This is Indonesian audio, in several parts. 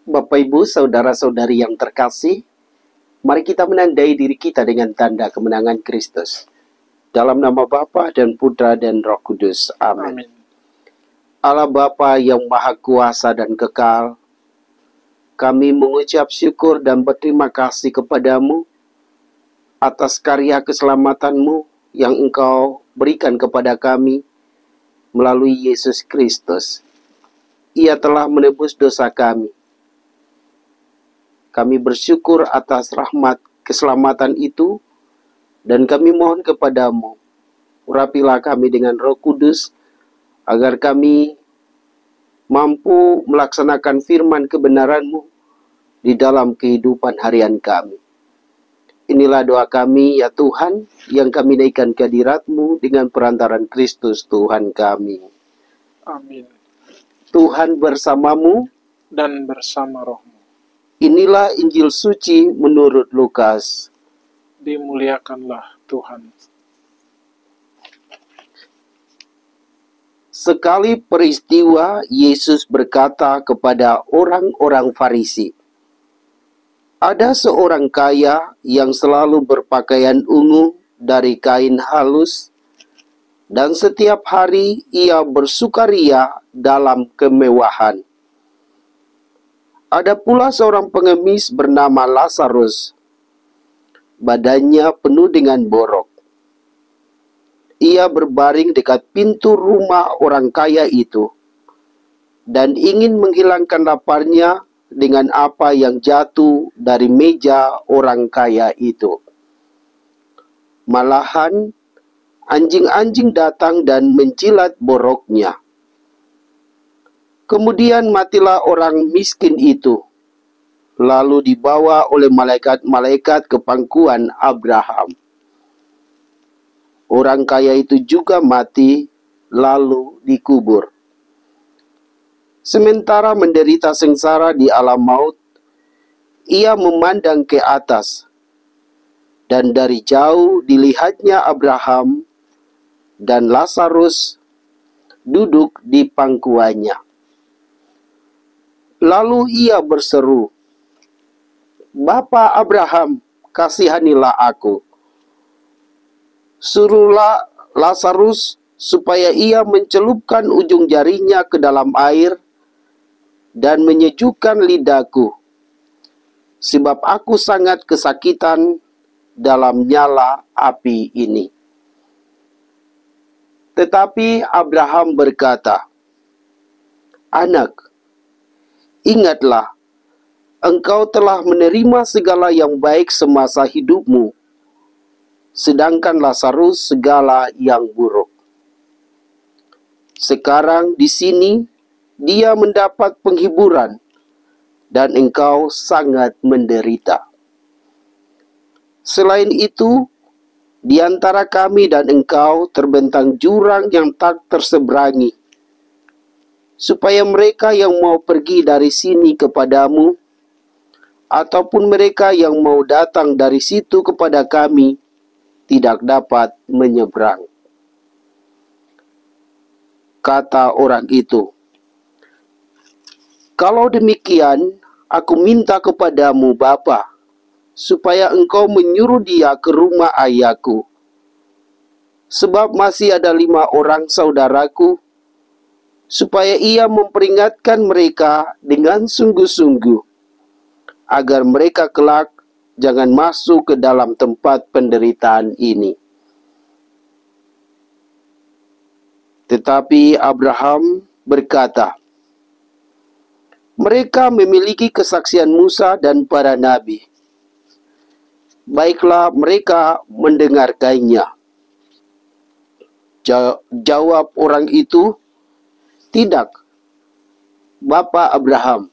Bapak Ibu, saudara-saudari yang terkasih, mari kita menandai diri kita dengan tanda kemenangan Kristus. Dalam nama Bapa dan Putra dan Roh Kudus. Amin. Allah Bapa yang Maha Kuasa dan Kekal, kami mengucap syukur dan berterima kasih kepadamu atas karya keselamatanmu yang Engkau berikan kepada kami melalui Yesus Kristus. Ia telah menebus dosa kami. Kami bersyukur atas rahmat keselamatan itu, dan kami mohon kepadamu, urapilah kami dengan Roh Kudus, agar kami mampu melaksanakan firman kebenaran-Mu di dalam kehidupan harian kami. Inilah doa kami, ya Tuhan, yang kami naikkan ke hadirat-Mu dengan perantaran Kristus Tuhan kami. Amin. Tuhan bersamamu Dan bersama rohmu. Inilah Injil suci menurut Lukas. Dimuliakanlah Tuhan. Sekali peristiwa, Yesus berkata kepada orang-orang Farisi, "Ada seorang kaya yang selalu berpakaian ungu dari kain halus, dan setiap hari ia bersukaria dalam kemewahan. Ada pula seorang pengemis bernama Lazarus. Badannya penuh dengan borok. Ia berbaring dekat pintu rumah orang kaya itu, dan ingin menghilangkan laparnya dengan apa yang jatuh dari meja orang kaya itu. Malahan, anjing-anjing datang dan menjilat boroknya. Kemudian matilah orang miskin itu, lalu dibawa oleh malaikat-malaikat ke pangkuan Abraham. Orang kaya itu juga mati, lalu dikubur. Sementara menderita sengsara di alam maut, ia memandang ke atas, dan dari jauh dilihatnya Abraham dan Lazarus duduk di pangkuannya. Lalu ia berseru, 'Bapa Abraham, kasihanilah aku. Suruhlah Lazarus supaya ia mencelupkan ujung jarinya ke dalam air dan menyejukkan lidahku, sebab aku sangat kesakitan dalam nyala api ini.' Tetapi Abraham berkata, 'Anak, ingatlah, engkau telah menerima segala yang baik semasa hidupmu, sedangkan Lazarus segala yang buruk. Sekarang di sini dia mendapat penghiburan, dan engkau sangat menderita. Selain itu, di antara kami dan engkau terbentang jurang yang tak terseberangi, supaya mereka yang mau pergi dari sini kepadamu, ataupun mereka yang mau datang dari situ kepada kami, tidak dapat menyeberang.' Kata orang itu, 'Kalau demikian, aku minta kepadamu, Bapa, supaya engkau menyuruh dia ke rumah ayahku. Sebab masih ada 5 orang saudaraku, supaya ia memperingatkan mereka dengan sungguh-sungguh, agar mereka kelak jangan masuk ke dalam tempat penderitaan ini.' Tetapi Abraham berkata, 'Mereka memiliki kesaksian Musa dan para nabi. Baiklah mereka mendengarkannya.' Jawab orang itu, 'Tidak, Bapa Abraham.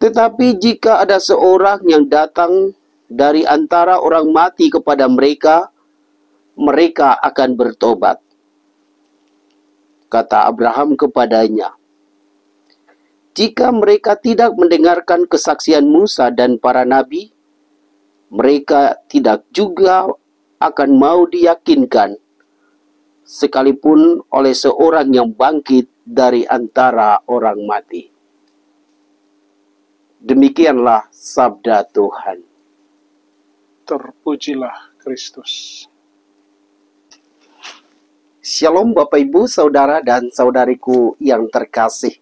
Tetapi jika ada seorang yang datang dari antara orang mati kepada mereka, mereka akan bertobat.' Kata Abraham kepadanya, 'Jika mereka tidak mendengarkan kesaksian Musa dan para nabi, mereka tidak juga akan mau diyakinkan, sekalipun oleh seorang yang bangkit dari antara orang mati.' Demikianlah sabda Tuhan. Terpujilah Kristus. Shalom Bapak Ibu, Saudara dan Saudariku yang terkasih.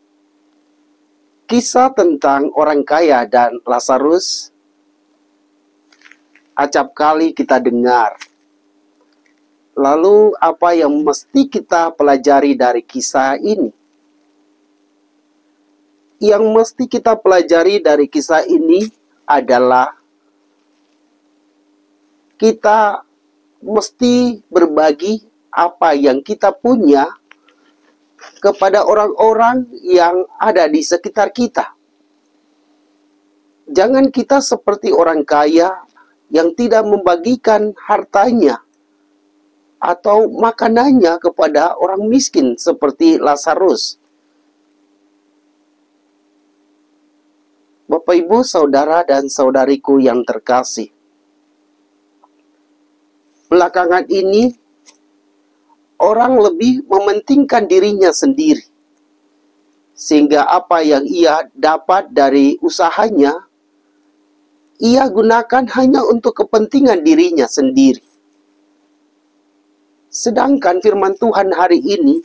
Kisah tentang orang kaya dan Lazarus acap kali kita dengar. Lalu apa yang mesti kita pelajari dari kisah ini? Yang mesti kita pelajari dari kisah ini adalah kita mesti berbagi apa yang kita punya kepada orang-orang yang ada di sekitar kita. Jangan kita seperti orang kaya yang tidak membagikan hartanya atau makanannya kepada orang miskin seperti Lazarus. Bapak, Ibu, Saudara, dan Saudariku yang terkasih. Belakangan ini, orang lebih mementingkan dirinya sendiri. Sehingga apa yang ia dapat dari usahanya, ia gunakan hanya untuk kepentingan dirinya sendiri. Sedangkan firman Tuhan hari ini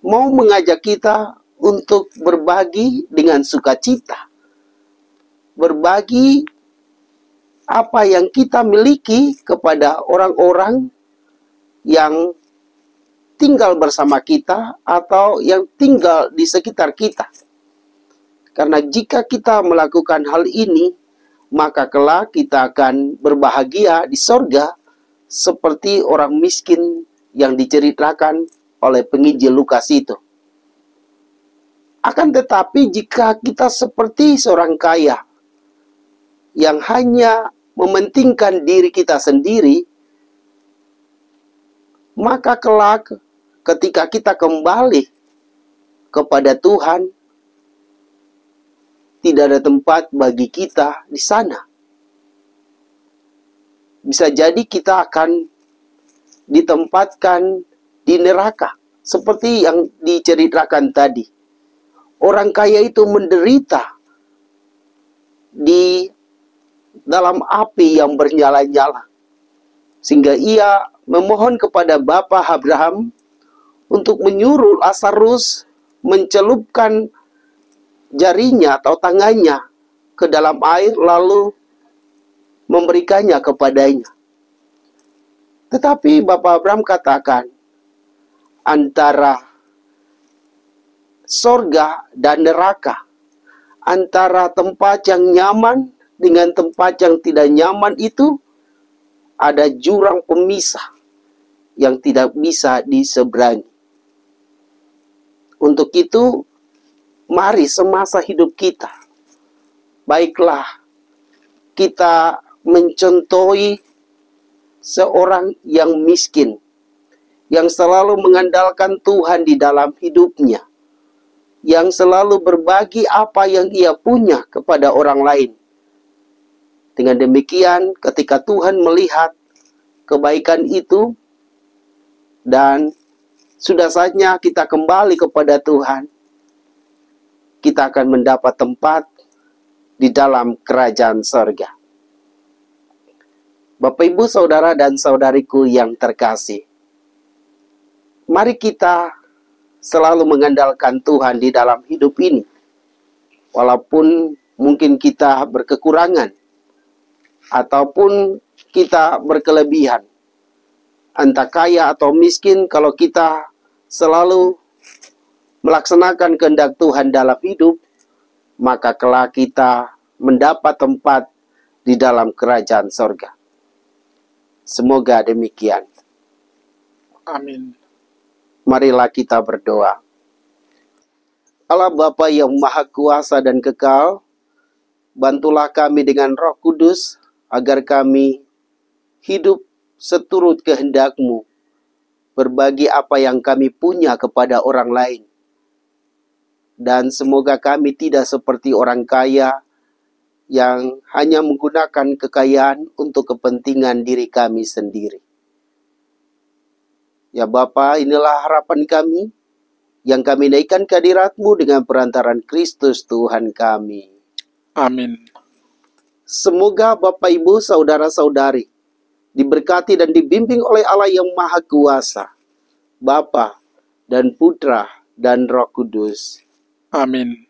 mau mengajak kita untuk berbagi dengan sukacita. Berbagi apa yang kita miliki kepada orang-orang yang tinggal bersama kita atau yang tinggal di sekitar kita. Karena jika kita melakukan hal ini, maka kelak kita akan berbahagia di sorga seperti orang miskin yang diceritakan oleh penginjil Lukas itu. Akan tetapi jika kita seperti seorang kaya yang hanya mementingkan diri kita sendiri, maka kelak ketika kita kembali kepada Tuhan, tidak ada tempat bagi kita di sana. Bisa jadi kita akan ditempatkan di neraka, seperti yang diceritakan tadi. Orang kaya itu menderita di dalam api yang bernyala-nyala. Sehingga ia memohon kepada Bapa Abraham untuk menyuruh Lazarus mencelupkan jarinya atau tangannya ke dalam air lalu memberikannya kepadanya. Tetapi Bapak Abraham katakan, antara sorga dan neraka, antara tempat yang nyaman dengan tempat yang tidak nyaman itu, ada jurang pemisah yang tidak bisa diseberangi. Untuk itu, mari semasa hidup kita, baiklah kita mencontohi seorang yang miskin, yang selalu mengandalkan Tuhan di dalam hidupnya, yang selalu berbagi apa yang ia punya kepada orang lain. Dengan demikian, ketika Tuhan melihat kebaikan itu, dan sudah saatnya kita kembali kepada Tuhan, kita akan mendapat tempat di dalam kerajaan sorga. Bapak, Ibu, Saudara, dan Saudariku yang terkasih, mari kita selalu mengandalkan Tuhan di dalam hidup ini. Walaupun mungkin kita berkekurangan, ataupun kita berkelebihan, entah kaya atau miskin, kalau kita selalu melaksanakan kehendak Tuhan dalam hidup, maka kelak kita mendapat tempat di dalam kerajaan sorga. Semoga demikian. Amin. Marilah kita berdoa. Allah Bapa yang Maha Kuasa dan Kekal, bantulah kami dengan Roh Kudus, agar kami hidup seturut kehendak-Mu, berbagi apa yang kami punya kepada orang lain. Dan semoga kami tidak seperti orang kaya yang hanya menggunakan kekayaan untuk kepentingan diri kami sendiri. Ya Bapa, inilah harapan kami, yang kami naikkan ke hadirat-Mu dengan perantaran Kristus Tuhan kami. Amin. Semoga Bapak, Ibu, saudara-saudari diberkati dan dibimbing oleh Allah yang Maha Kuasa, Bapa dan Putra dan Roh Kudus. Amin.